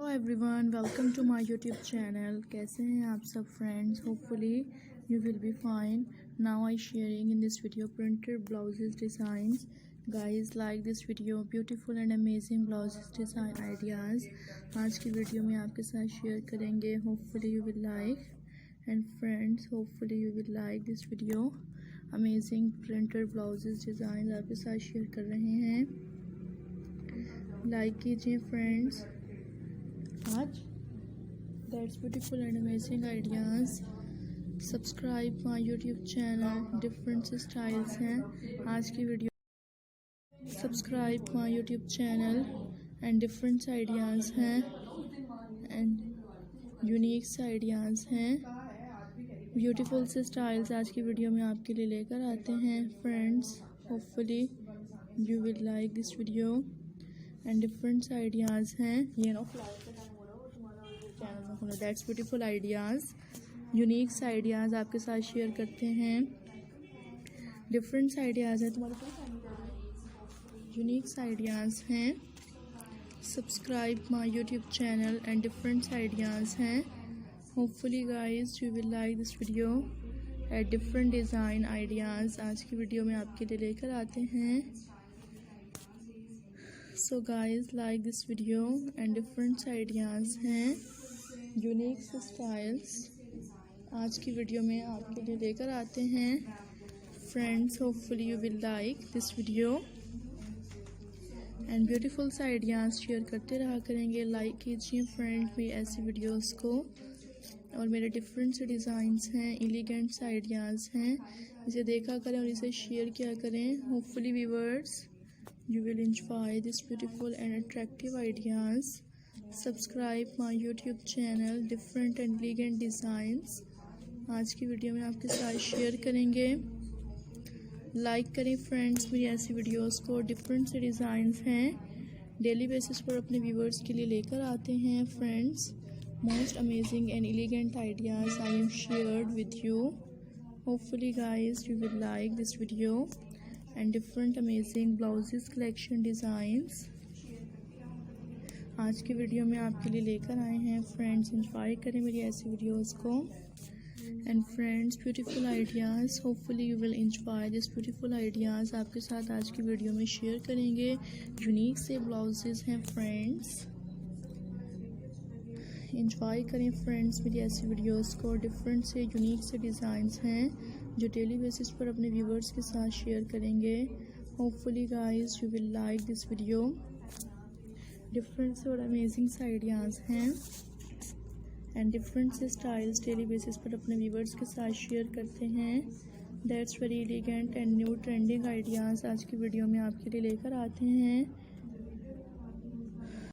Hello everyone, welcome to my YouTube channel. कैसे हैं आप सब friends? Hopefully you will be fine. Now I sharing in this video printed blouses designs. Guys like this video, beautiful and amazing blouses design ideas आज की video में आपके साथ share करेंगे। Hopefully you will like and friends hopefully you will like this video. Amazing printed blouses design आपके साथ share कर रहे हैं। लाइक कीजिए फ्रेंड्स आज। That's beautiful and amazing ideas. Subscribe my YouTube channel. Different styles हैं आज की video. Subscribe my YouTube channel and different ideas हैं एंड यूनिक आइडियाज़ हैं। ब्यूटीफुल से स्टाइल्स आज की वीडियो में आपके लिए लेकर आते हैं friends. Hopefully you will like this video and different ideas हैं। ये no that's beautiful ideas, unique ideas आपके साथ शेयर करते हैं। डिफरेंट आइडियाज़ हैं तुम्हारे पास, यूनिक आइडियाज़ हैं। Subscribe my YouTube channel and different ideas हैं। Hopefully guys you will like this video at different design ideas आज की वीडियो में आपके लिए लेकर आते हैं। So guys like this video and different ideas हैं, यूनिक स्टाइल्स आज की वीडियो में आपके लिए लेकर आते हैं friends. Hopefully you will like this video and beautiful ideas share करते रहा करेंगे। लाइक कीजिए फ्रेंड्स मेरी ऐसी वीडियोस को, और मेरे डिफरेंट से डिज़ाइंस हैं, एलिगेंट आइडियाज़ हैं। इसे देखा करें और इसे शेयर किया करें। Hopefully viewers you will enjoy this beautiful and attractive ideas. Subscribe my YouTube channel different and elegant designs आज की वीडियो में आपके साथ शेयर करेंगे। लाइक करें फ्रेंड्स मेरी ऐसी वीडियोस को। डिफरेंट से डिज़ाइंस हैं, डेली बेसिस पर अपने व्यूवर्स के लिए लेकर आते हैं friends. Most amazing and elegant ideas I am shared with you. Hopefully guys you will like this video and different amazing blouses collection designs आज की वीडियो में आपके लिए लेकर आए हैं फ्रेंड्स। एंजॉय करें मेरी ऐसी वीडियोस को and friends beautiful ideas. Hopefully you will enjoy this beautiful ideas आपके साथ आज की वीडियो में शेयर करेंगे। यूनिक से ब्लाउजेस हैं फ्रेंड्स, एंजॉय करें फ्रेंड्स मेरी ऐसी वीडियोस को। डिफरेंट से यूनिक से डिज़ाइंस हैं जो डेली बेसिस पर अपने व्यूवर्स के साथ शेयर करेंगे। Hopefully guys you will like this video. Different से और अमेजिंग आइडियाज़ हैं एंड डिफरेंट से स्टाइल्स डेली बेसिस पर अपने व्यूवर्स के साथ शेयर करते हैं। That's very elegant and new trending ideas आज की वीडियो में आपके लिए लेकर आते हैं।